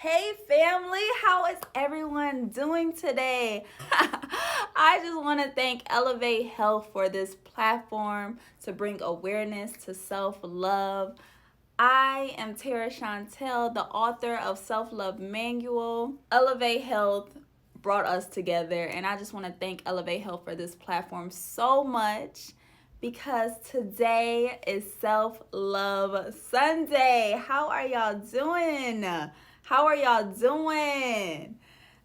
Hey family, how is everyone doing today? I just want to thank Elevate Health for this platform to bring awareness to self-love. I am Tara Chantel, the author of Self-Love Manual. Elevate Health brought us together, and I just want to thank Elevate Health for this platform so much because today is Self-Love Sunday. How are y'all doing? How are y'all doing?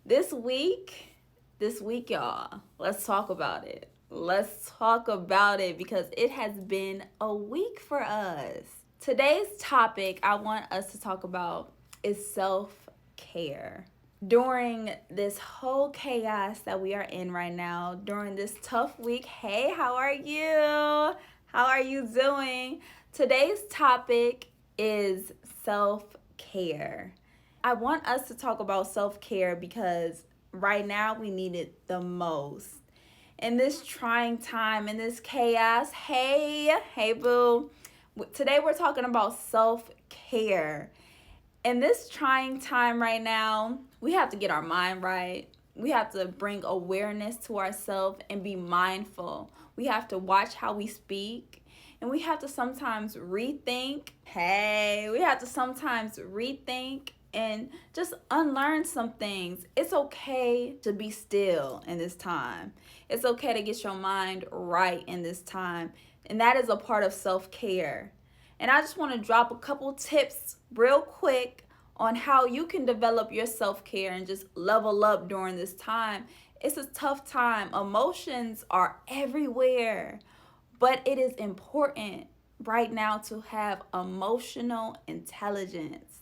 This week, y'all, let's talk about it. Let's talk about it because it has been a week for us. Today's topic I want us to talk about is self-care. During this whole chaos that we are in right now, during this tough week, hey, how are you? How are you doing? Today's topic is self-care. I want us to talk about self-care because right now we need it the most. In this trying time, in this chaos, hey boo. Today we're talking about self-care. In this trying time right now, we have to get our mind right. We have to bring awareness to ourselves and be mindful. We have to watch how we speak. And we have to sometimes rethink. And just unlearn some things. It's okay to be still in this time. It's okay to get your mind right in this time. And that is a part of self-care. And I just want to drop a couple tips real quick on how you can develop your self-care and just level up during this time. It's a tough time. Emotions are everywhere. But it is important right now to have emotional intelligence.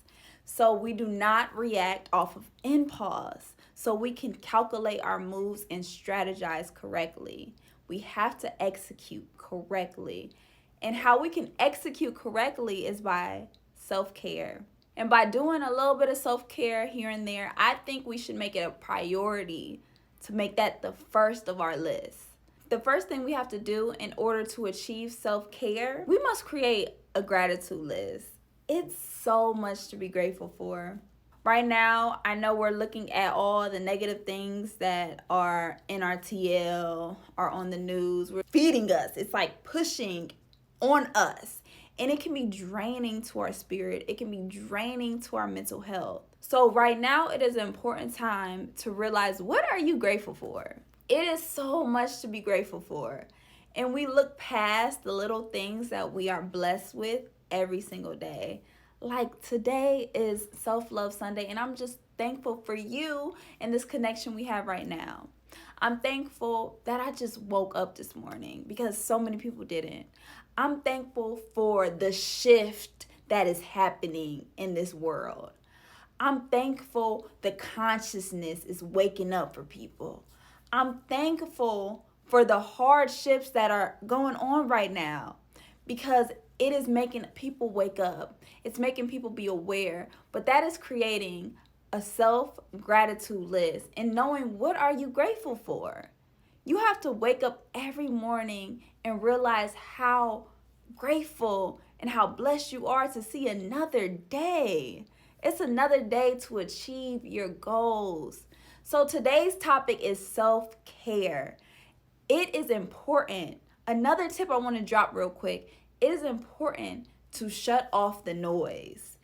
So we do not react off of impulse. So we can calculate our moves and strategize correctly. We have to execute correctly. And how we can execute correctly is by self-care. And by doing a little bit of self-care here and there, I think we should make it a priority to make that the first of our list. The first thing we have to do in order to achieve self-care, we must create a gratitude list. It's so much to be grateful for. Right now, I know we're looking at all the negative things that are in our TL, are on the news. We're feeding us. It's like pushing on us. And it can be draining to our spirit. It can be draining to our mental health. So right now, it is an important time to realize, what are you grateful for? It is so much to be grateful for. And we look past the little things that we are blessed with every single day. Like today is Self-Love Sunday, and I'm just thankful for you and this connection we have right now. I'm thankful that I just woke up this morning because so many people didn't. I'm thankful for the shift that is happening in this world. I'm thankful the consciousness is waking up for people. I'm thankful for the hardships that are going on right now because it is making people wake up. It's making people be aware. But that is creating a self-gratitude list and knowing, what are you grateful for? You have to wake up every morning and realize how grateful and how blessed you are to see another day. It's another day to achieve your goals. So today's topic is self-care. It is important. Another tip I want to drop real quick. It is important to shut off the noise.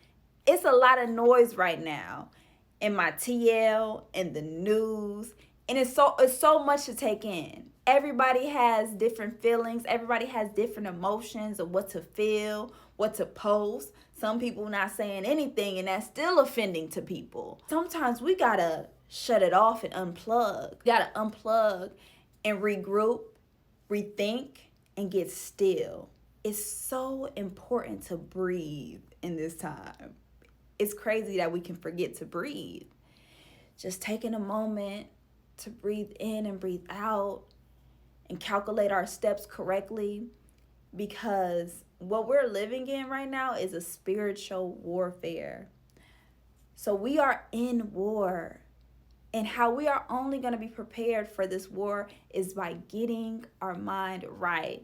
It's a lot of noise right now in my TL, in the news, and it's so much to take in. Everybody has different feelings. Everybody has different emotions of what to feel, what to post. Some people not saying anything, and that's still offending to people. Sometimes we gotta shut it off and unplug. You gotta unplug and regroup, rethink, and get still. It's so important to breathe in this time. It's crazy that we can forget to breathe. Just taking a moment to breathe in and breathe out and calculate our steps correctly, because what we're living in right now is a spiritual warfare. So we are in war. And how we are only going to be prepared for this war is by getting our mind right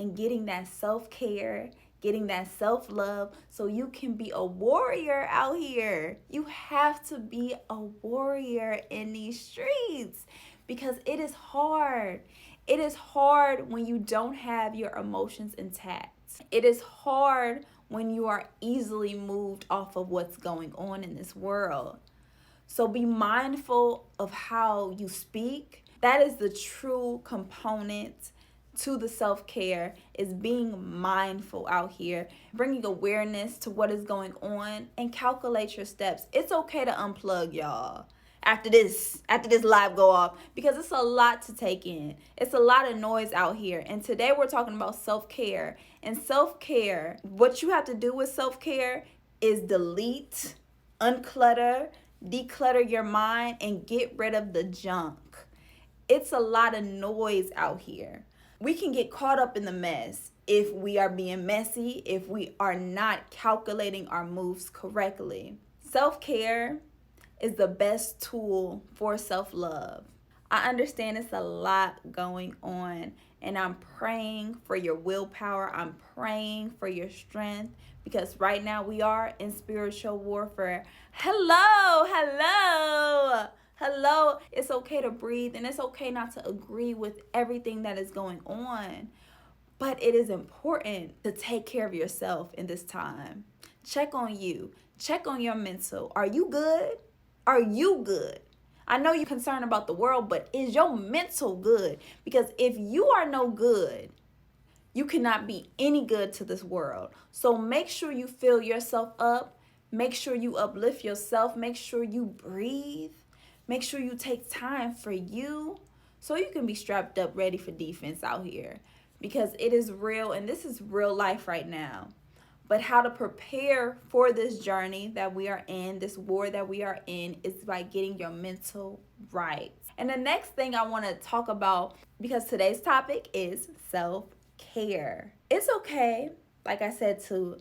and getting that self-care, getting that self-love so you can be a warrior out here. You have to be a warrior in these streets because it is hard. It is hard when you don't have your emotions intact. It is hard when you are easily moved off of what's going on in this world. So be mindful of how you speak. That is the true component to the self-care, is being mindful out here, bringing awareness to what is going on, and calculate your steps. It's okay to unplug, y'all, after this live go off, because it's a lot to take in. It's a lot of noise out here. And today we're talking about self-care. And self-care, what you have to do with self-care is delete, unclutter, declutter your mind, and get rid of the junk. It's a lot of noise out here. We can get caught up in the mess if we are being messy, if we are not calculating our moves correctly. Self-care is the best tool for self-love. I understand it's a lot going on, and I'm praying for your willpower. I'm praying for your strength, because right now we are in spiritual warfare. Hello. It's okay to breathe, and it's okay not to agree with everything that is going on. But it is important to take care of yourself in this time. Check on you. Check on your mental. Are you good? Are you good? I know you're concerned about the world, but is your mental good? Because if you are no good, you cannot be any good to this world. So make sure you fill yourself up. Make sure you uplift yourself. Make sure you breathe. Make sure you take time for you so you can be strapped up, ready for defense out here. Because it is real, and this is real life right now. But how to prepare for this journey that we are in, this war that we are in, is by getting your mental right. And the next thing I want to talk about, because today's topic is self-care. It's okay, like I said, to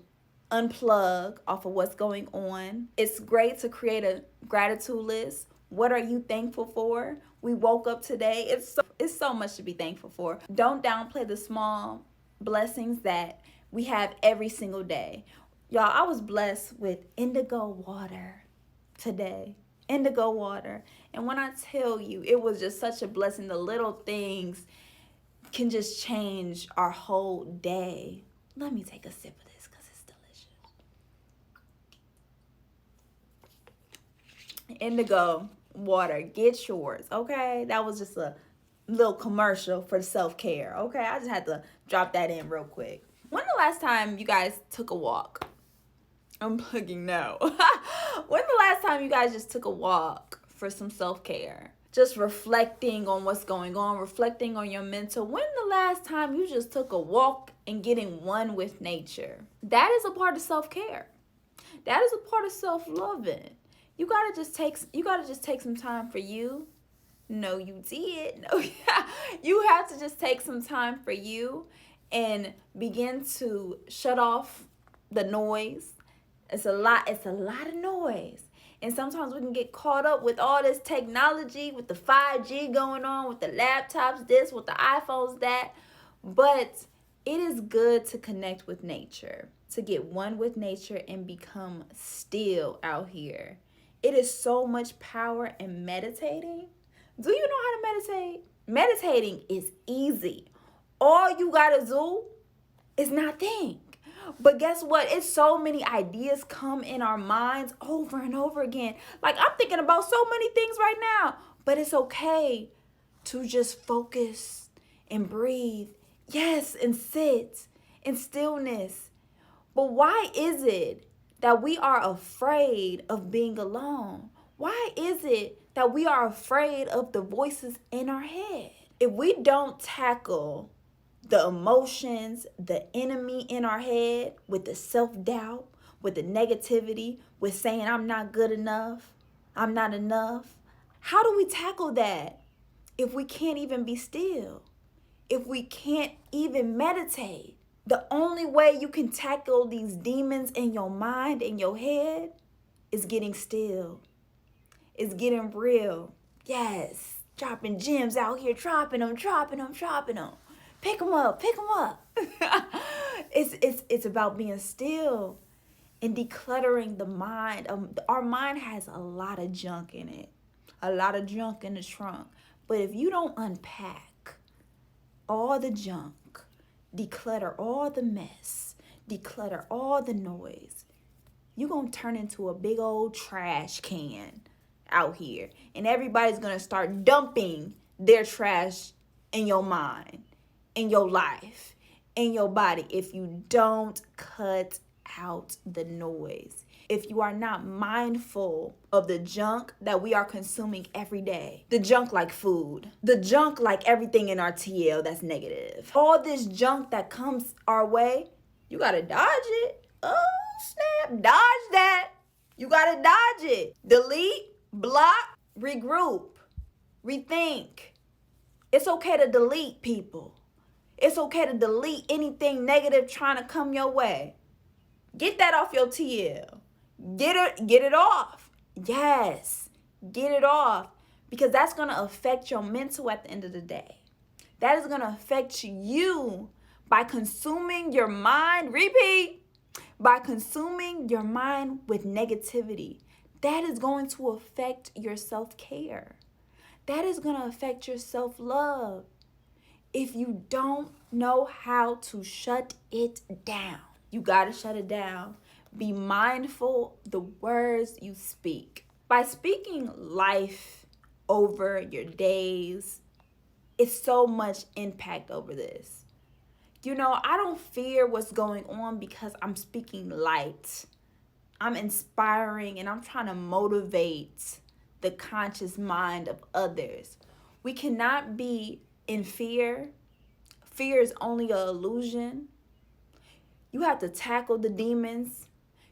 unplug off of what's going on. It's great to create a gratitude list. What are you thankful for? We woke up today. It's so much to be thankful for. Don't downplay the small blessings that we have every single day. Y'all, I was blessed with indigo water today. Indigo water. And when I tell you, it was just such a blessing. The little things can just change our whole day. Let me take a sip of this because it's delicious. Indigo water, get yours, okay? That was just a little commercial for self-care, okay? I just had to drop that in real quick. When the last time you guys took a walk? I'm plugging no. When the last time you guys just took a walk for some self-care? Just reflecting on what's going on, reflecting on your mental. When the last time you just took a walk and getting one with nature? That is a part of self-care. That is a part of self-loving. You gotta just take some time for you. No, you did. No, you have to just take some time for you and begin to shut off the noise. It's a lot of noise. And sometimes we can get caught up with all this technology, with the 5G going on, with the laptops this, with the iPhones that. But it is good to connect with nature, to get one with nature and become still out here. It is so much power in meditating. Do you know how to meditate? Meditating is easy. All you gotta do is not think. But guess what? It's so many ideas come in our minds over and over again. Like, I'm thinking about so many things right now. But it's okay to just focus and breathe. Yes, and sit in stillness. But why is it that we are afraid of being alone? Why is it that we are afraid of the voices in our head? If we don't tackle the emotions, the enemy in our head, with the self-doubt, with the negativity, with saying I'm not good enough, I'm not enough, how do we tackle that if we can't even be still? If we can't even meditate? The only way you can tackle these demons in your mind, in your head, is getting still. Is getting real. Yes. Dropping gems out here. Dropping them. Pick them up. It's about being still and decluttering the mind. Our mind has a lot of junk in it, a lot of junk in the trunk. But if you don't unpack all the junk, declutter all the mess, declutter all the noise, you're going to turn into a big old trash can out here. And everybody's going to start dumping their trash in your mind, in your life, in your body if you don't cut out the noise. If you are not mindful of the junk that we are consuming every day, the junk like food, the junk like everything in our TL that's negative, all this junk that comes our way, you got to dodge it. Oh, snap. Dodge that. You got to dodge it. Delete, block, regroup, rethink. It's okay to delete people. It's okay to delete anything negative trying to come your way. Get that off your TL. Get it off. Yes, get it off. Because that's going to affect your mental at the end of the day. That is going to affect you by consuming your mind. Repeat. By consuming your mind with negativity. That is going to affect your self-care. That is going to affect your self-love. If you don't know how to shut it down, you got to shut it down. Be mindful the words you speak. By speaking life over your days, it's so much impact over this. You know, I don't fear what's going on because I'm speaking light. I'm inspiring and I'm trying to motivate the conscious mind of others. We cannot be in fear. Fear is only an illusion. You have to tackle the demons.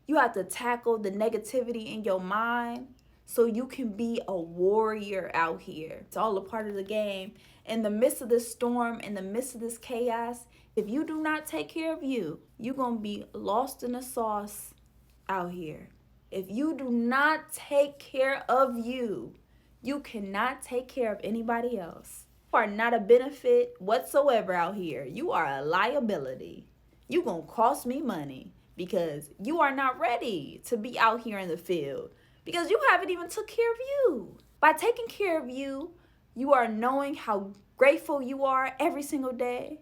You have to tackle the negativity in your mind so you can be a warrior out here. It's all a part of the game. In the midst of this storm, in the midst of this chaos, if you do not take care of you, you're going to be lost in the sauce out here. If you do not take care of you, you cannot take care of anybody else. You are not a benefit whatsoever out here. You are a liability. You're going to cost me money because you are not ready to be out here in the field because you haven't even took care of you. By taking care of you, you are knowing how grateful you are every single day.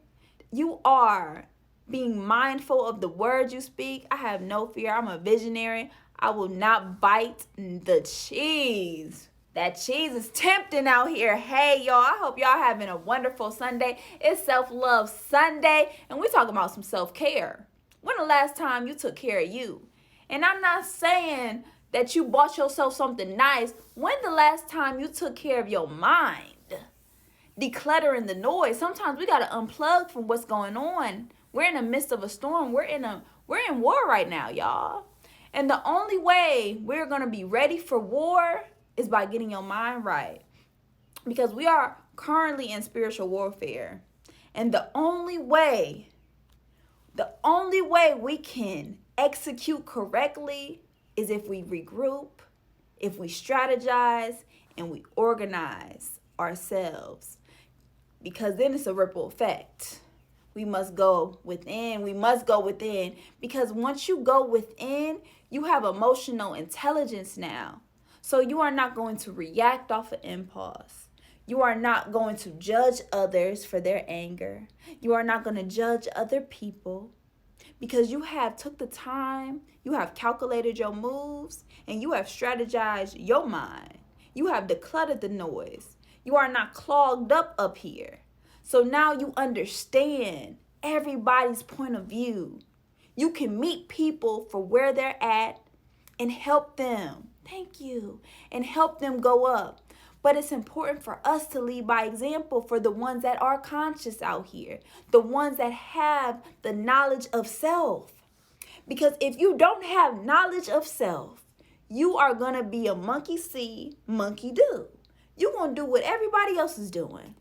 You are being mindful of the words you speak. I have no fear. I'm a visionary. I will not bite the cheese. That cheese is tempting out here. Hey, y'all, I hope y'all having a wonderful Sunday. It's Self-Love Sunday, and we're talking about some self-care. When the last time you took care of you? And I'm not saying that you bought yourself something nice. When the last time you took care of your mind? Decluttering the noise. Sometimes we got to unplug from what's going on. We're in the midst of a storm. We're in war right now, y'all. And the only way we're going to be ready for war is by getting your mind right. Because we are currently in spiritual warfare. And the only way we can execute correctly is if we regroup, if we strategize, and we organize ourselves. Because then it's a ripple effect. We must go within. We must go within. Because once you go within, you have emotional intelligence now. So you are not going to react off of impulse. You are not going to judge others for their anger. You are not going to judge other people. Because you have took the time, you have calculated your moves, and you have strategized your mind. You have decluttered the noise. You are not clogged up here. So now you understand everybody's point of view. You can meet people for where they're at and help them. Thank you. And help them go up. But it's important for us to lead by example for the ones that are conscious out here. The ones that have the knowledge of self. Because if you don't have knowledge of self, you are going to be a monkey see, monkey do. You're going to do what everybody else is doing.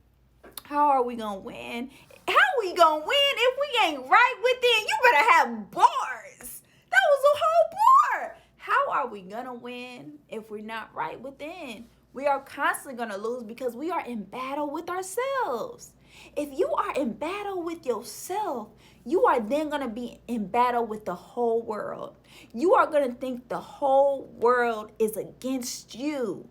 How are we going to win? How we going to win if we ain't right within? You better have bars. That was a whole bar. How are we going to win if we're not right within? We are constantly going to lose because we are in battle with ourselves. If you are in battle with yourself, you are then going to be in battle with the whole world. You are going to think the whole world is against you.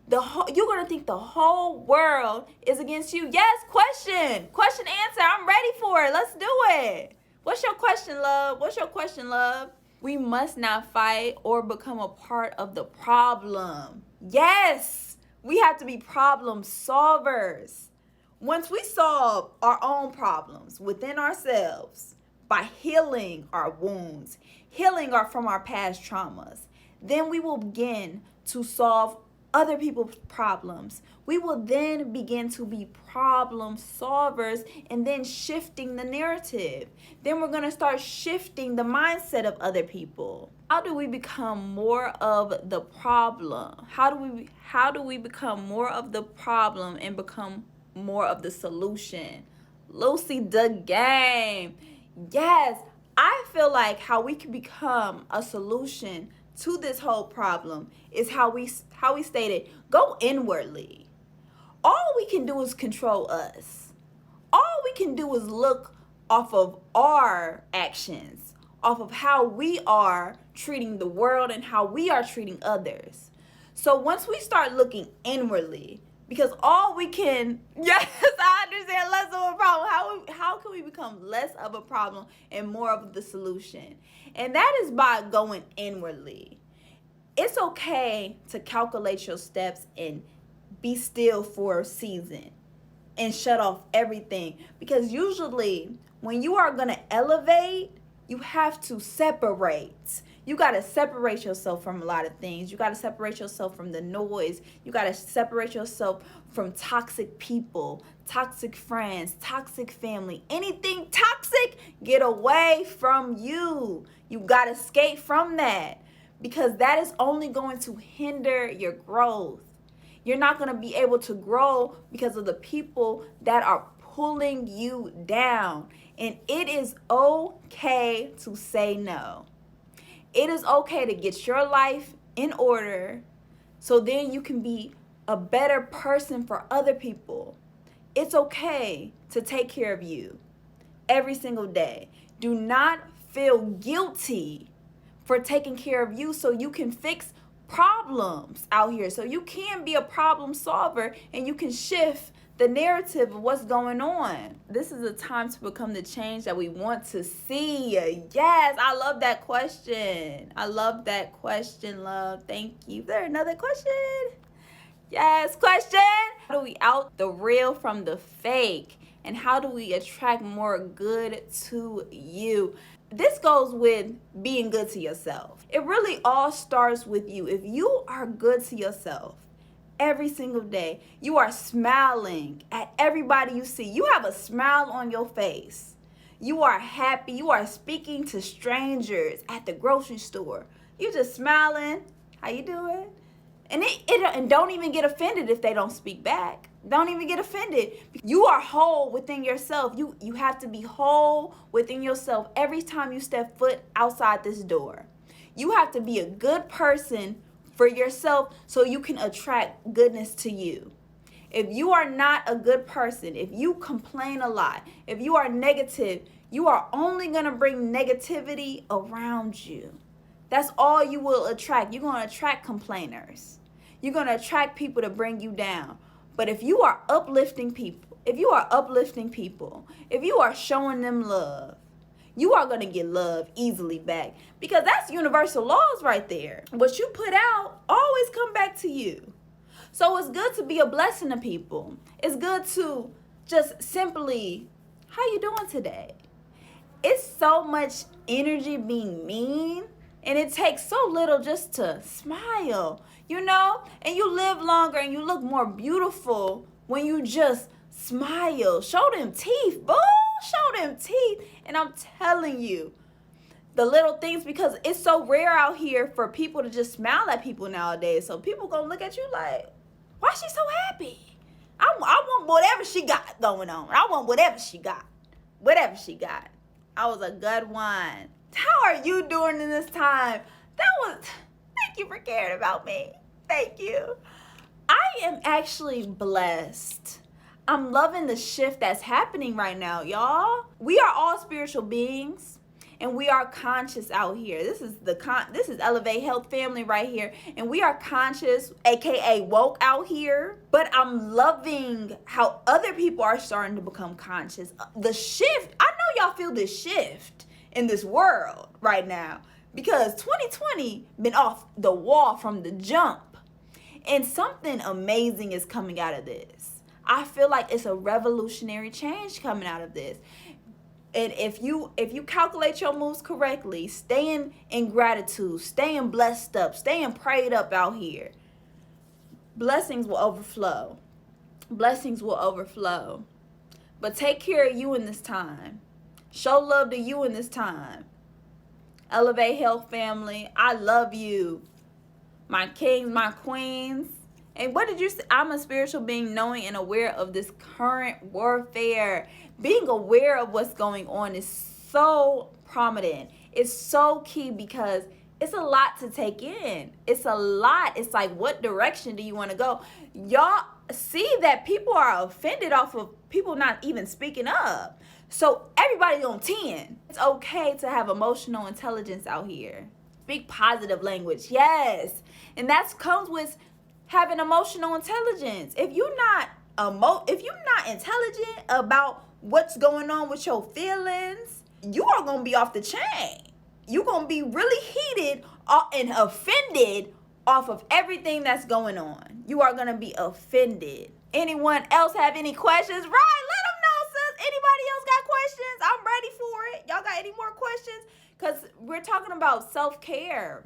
You're going to think the whole world is against you. Yes, question, answer. I'm ready for it. Let's do it. What's your question, love? What's your question, love? We must not fight or become a part of the problem. Yes, we have to be problem solvers. Once we solve our own problems within ourselves by healing our wounds, healing from our past traumas, then we will begin to solve other people's problems. We will then begin to be problem solvers and then shifting the narrative. Then we're going to start shifting the mindset of other people. How do we become more of the problem? How do we become more of the problem and become more of the solution? Lucy the game. Yes, I feel like how we can become a solution to this whole problem is how we stated, go inwardly. All we can do is control us. All we can do is look off of our actions, off of how we are treating the world and how we are treating others. So once we start looking inwardly, because all we can, yes, I understand, less of a problem. How can we become less of a problem and more of the solution? And that is by going inwardly. It's okay to calculate your steps and be still for a season and shut off everything. Because usually when you are going to elevate, you have to separate. You got to separate yourself from a lot of things. You got to separate yourself from the noise. You got to separate yourself from toxic people, toxic friends, toxic family. Anything toxic, get away from you. You got to escape from that, because that is only going to hinder your growth. You're not going to be able to grow because of the people that are pulling you down. And it is okay to say no. It is okay to get your life in order so then you can be a better person for other people. It's okay to take care of you every single day. Do not feel guilty for taking care of you so you can fix problems out here. So you can be a problem solver and you can shift the narrative of what's going on. This is a time to become the change that we want to see. Yes, I love that question. I love that question, love. Thank you. Is there another question? Yes, question. How do we out the real from the fake? And how do we attract more good to you? This goes with being good to yourself. It really all starts with you. If you are good to yourself every single day, you are smiling at everybody you see. You have a smile on your face. You are happy. You are speaking to strangers at the grocery store. You just smiling. How you doing? And don't even get offended if they don't speak back. Don't even get offended. You are whole within yourself. You have to be whole within yourself every time you step foot outside this door. You have to be a good person for yourself so you can attract goodness to you. If you are not a good person, if you complain a lot, if you are negative, you are only going to bring negativity around you. That's all you will attract. You're going to attract complainers. You're going to attract people to bring you down. But if you are uplifting people, if you are showing them love, you are going to get love easily back, because that's universal laws right there. What you put out always come back to you. So it's good to be a blessing to people. It's good to just simply, how you doing today? It's so much energy being mean, and it takes so little just to smile, and you live longer and you look more beautiful when you just smile. Show them teeth, boo. Show them teeth. And I'm telling you, the little things, because it's so rare out here for people to just smile at people nowadays. So people gonna look at you like, why is she so happy? I want whatever she got going on. I want whatever she got. Whatever she got. I was a good one. How are you doing in this time? Thank you for caring about me. Thank you. I am actually blessed. I'm loving the shift that's happening right now, y'all. We are all spiritual beings, and we are conscious out here. This is Elevate Health Family right here, and we are conscious, aka woke out here. But I'm loving how other people are starting to become conscious. The shift, I know y'all feel this shift in this world right now, because 2020 been off the wall from the jump, and something amazing is coming out of this. I feel like it's a revolutionary change coming out of this. And if you calculate your moves correctly, staying in gratitude, staying blessed up, staying prayed up out here, blessings will overflow. Blessings will overflow. But take care of you in this time. Show love to you in this time. Elevate Health Family, I love you. My kings, my queens. And what did you say? I'm a spiritual being, knowing and aware of this current warfare. Being aware of what's going on is so prominent. It's so key, because it's a lot to take in. It's a lot. It's like, what direction do you want to go? Y'all see that people are offended off of people not even speaking up. So everybody's on 10. It's okay to have emotional intelligence out here. Speak positive language. Yes. And that comes with having emotional intelligence. If you're not intelligent about what's going on with your feelings, you are going to be off the chain. You're going to be really heated and offended off of everything that's going on. You are going to be offended. Anyone else have any questions? Right, let them know, sis. Anybody else got questions? I'm ready for it. Y'all got any more questions? Because we're talking about self-care.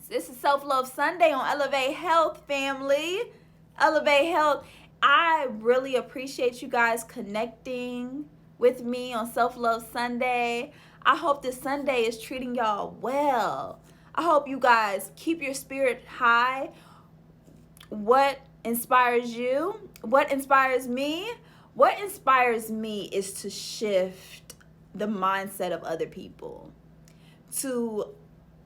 This is Self-Love Sunday on Elevate Health Family. Elevate Health. I really appreciate you guys connecting with me on Self-Love Sunday. I hope this Sunday is treating y'all well. I hope you guys keep your spirit high. What inspires you? What inspires me? What inspires me is to shift the mindset of other people, to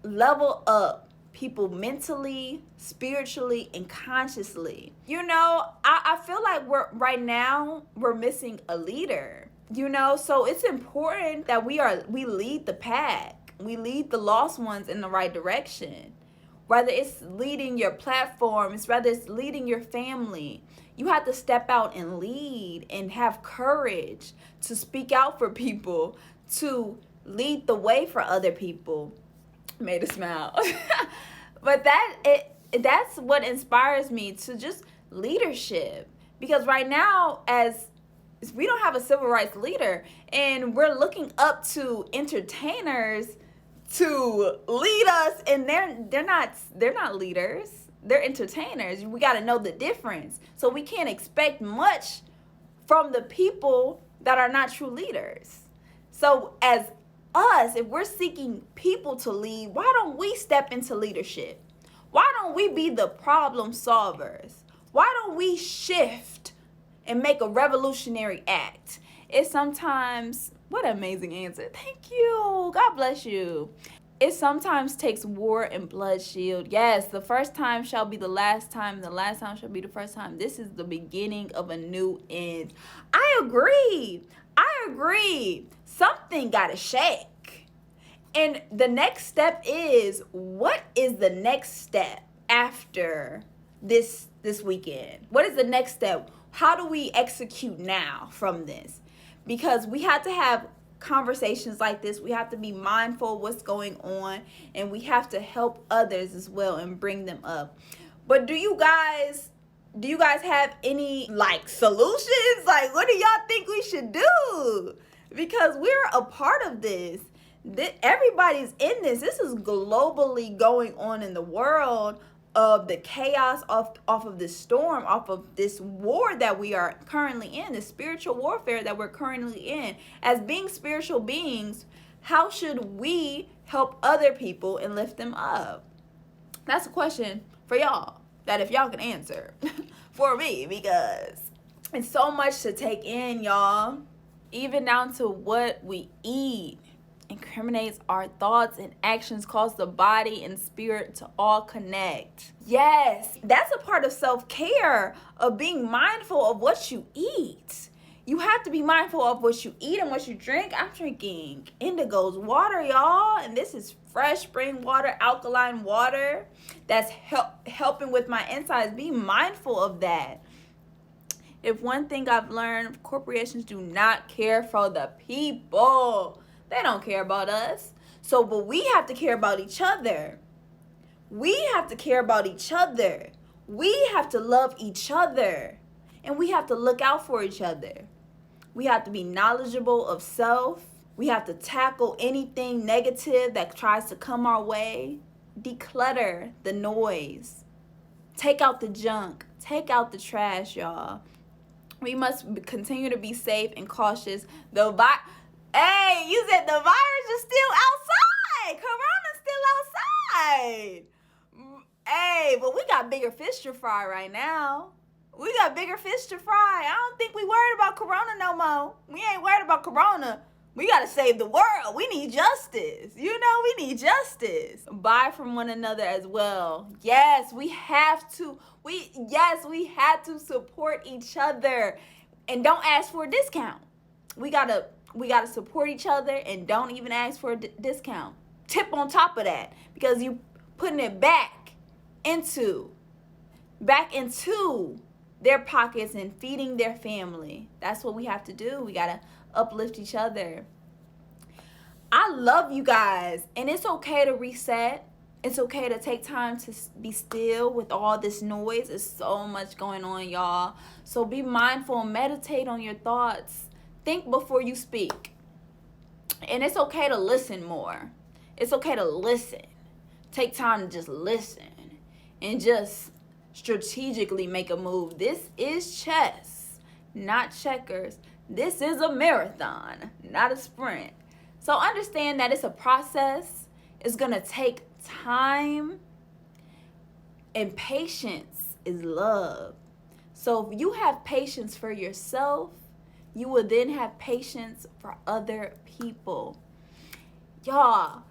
level up people mentally, spiritually, and consciously. You know, I feel like we're missing a leader. You know, so it's important that we lead the pack. We lead the lost ones in the right direction. Whether it's leading your platforms, whether it's leading your family, you have to step out and lead and have courage to speak out for people, to lead the way for other people. Made a smile. But that's what inspires me, to just leadership. Because right now, as we don't have a civil rights leader, and we're looking up to entertainers to lead us, and they're not leaders. They're entertainers. We got to know the difference. So we can't expect much from the people that are not true leaders. So as us, if we're seeking people to lead, why don't we step into leadership? Why don't we be the problem solvers? Why don't we shift and make a revolutionary act? It sometimes, what an amazing answer. Thank you. God bless you. It sometimes takes war and bloodshed. Yes, the first time shall be the last time, and the last time shall be the first time. This is the beginning of a new end. I agree. Something gotta shake. And the next step is, what is the next step after this weekend? What is the next step? How do we execute now from this? Because we have to have conversations like this. We have to be mindful of what's going on, and we have to help others as well and bring them up. But do you guys have any solutions? What do y'all think we should do? Because we're a part of this. Everybody's in this. This is globally going on in the world, of the chaos off of this storm, off of this war that we are currently in, the spiritual warfare that we're currently in. As being spiritual beings, how should we help other people and lift them up? That's a question for y'all, that if y'all can answer for me, because it's so much to take in, y'all. Even down to what we eat incriminates our thoughts and actions, cause the body and spirit to all connect. Yes, that's a part of self-care, of being mindful of what you eat. You have to be mindful of what you eat and what you drink. I'm drinking Indigo's water, y'all, and this is fresh spring water, alkaline water that's helping with my insides. Be mindful of that. If one thing I've learned, corporations do not care for the people. They don't care about us. So, but we have to care about each other. We have to care about each other. We have to love each other. And we have to look out for each other. We have to be knowledgeable of self. We have to tackle anything negative that tries to come our way. Declutter the noise. Take out the junk. Take out the trash, y'all. We must continue to be safe and cautious. Hey, you said the virus is still outside. Corona's still outside. Hey, but we got bigger fish to fry right now. We got bigger fish to fry. I don't think we worried about Corona no more. We ain't worried about Corona. We got to save the world. We need justice. We need justice. Buy from one another as well. Yes, we have to. We have to support each other. And don't ask for a discount. We got to support each other and don't even ask for a discount. Tip on top of that, because you putting it back into their pockets and feeding their family. That's what we have to do. We got to uplift each other. I love you guys, and it's okay to reset. It's okay to take time to be still with all this noise. There's so much going on, y'all. So be mindful and meditate on your thoughts. Think before you speak. And it's okay to listen more. It's okay to listen. Take time to just listen and just strategically make a move. This is chess, not checkers. This is a marathon, not a sprint. So understand that it's a process. It's going to take time, and patience is love. So if you have patience for yourself, you will then have patience for other people. Y'all,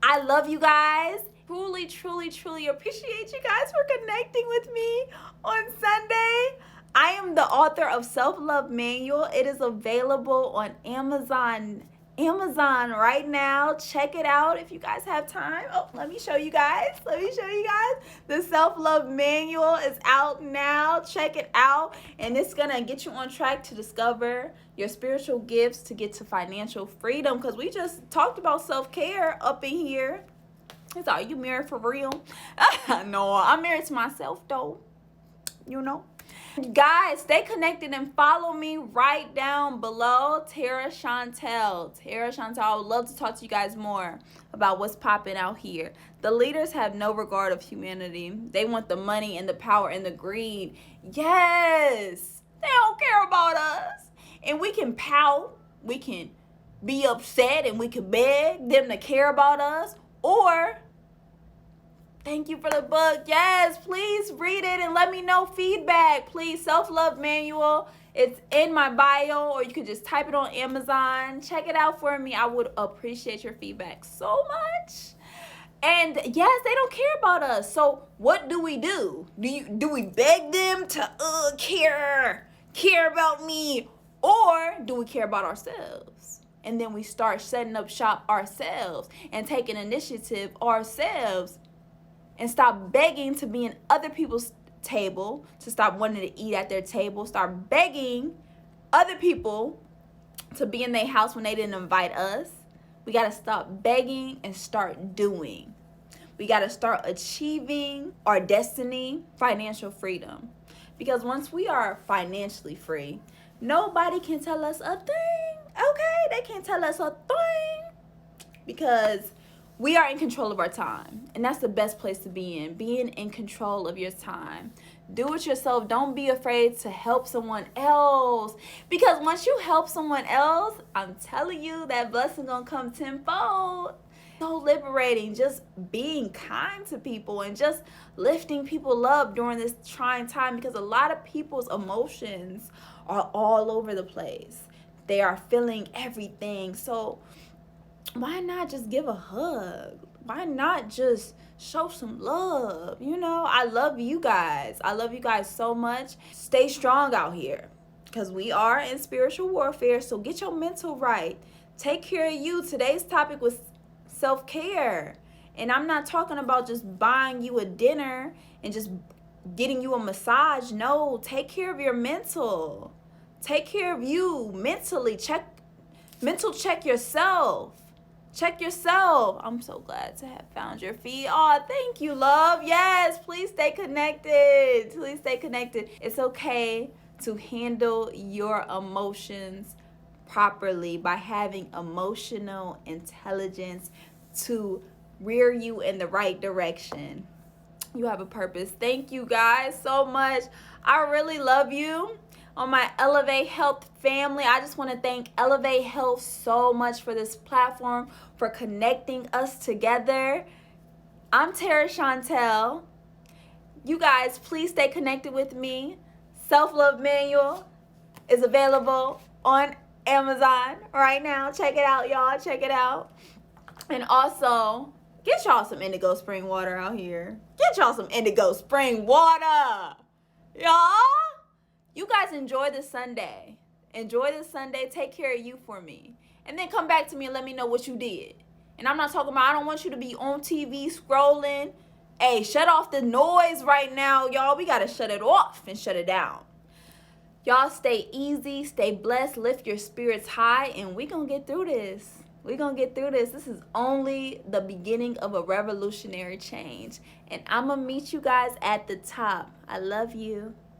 I love you guys. Truly, truly, truly appreciate you guys for connecting with me on Sunday. I am the author of Self-Love Manual. It is available on Amazon right now. Check it out if you guys have time. Oh, let me show you guys. The Self-Love Manual is out now. Check it out. And it's going to get you on track to discover your spiritual gifts to get to financial freedom. Because we just talked about self-care up in here. It's all, you married for real? No, I'm married to myself though. Guys, stay connected and follow me right down below. Tara Chantel, I would love to talk to you guys more about what's popping out here. The leaders have no regard of humanity. They want the money and the power and the greed. Yes, they don't care about us. And we can pout, we can be upset, and we can beg them to care about us. Or, thank you for the book. Yes, please read it and let me know feedback. Please, Self-Love Manual. It's in my bio, or you can just type it on Amazon. Check it out for me. I would appreciate your feedback so much. And yes, they don't care about us. So what do we do? Do we beg them to care about me? Or do we care about ourselves? And then we start setting up shop ourselves and taking initiative ourselves, and stop begging to be in other people's table, to stop wanting to eat at their table. Start begging other people to be in their house when they didn't invite us. We got to stop begging and start doing. We got to start achieving our destiny, financial freedom. Because once we are financially free, nobody can tell us a thing. Okay? They can't tell us a thing. Because we are in control of our time. And that's the best place to be in. Being in control of your time. Do it yourself. Don't be afraid to help someone else. Because once you help someone else, I'm telling you, that blessing gonna come tenfold. So liberating. Just being kind to people and just lifting people up during this trying time. Because a lot of people's emotions are all over the place. They are feeling everything. So why not just give a hug? Why not just show some love? You know, I love you guys. I love you guys so much. Stay strong out here because we are in spiritual warfare. So get your mental right. Take care of you. Today's topic was self-care. And I'm not talking about just buying you a dinner and just getting you a massage. No, take care of your mental. Take care of you mentally. Check yourself. Check yourself. I'm so glad to have found your feet. Oh, thank you, love. Yes, please stay connected. Please stay connected. It's okay to handle your emotions properly by having emotional intelligence to rear you in the right direction. You have a purpose. Thank you guys so much. I really love you. On my Elevate Health family, I just want to thank Elevate Health so much for this platform, for connecting us together. I'm Tara Chantel. You guys, please stay connected with me. Self-Love Manual is available on Amazon right now. Check it out, y'all. Check it out. And also, get y'all some indigo spring water out here. Get y'all some indigo spring water. Y'all, you guys enjoy this Sunday. Enjoy this Sunday. Take care of you for me. And then come back to me and let me know what you did. And I'm not talking about, I don't want you to be on TV scrolling. Hey, shut off the noise right now, y'all. We got to shut it off and shut it down. Y'all stay easy, stay blessed, lift your spirits high, and we going to get through this. We're going to get through this. This is only the beginning of a revolutionary change. And I'm going to meet you guys at the top. I love you.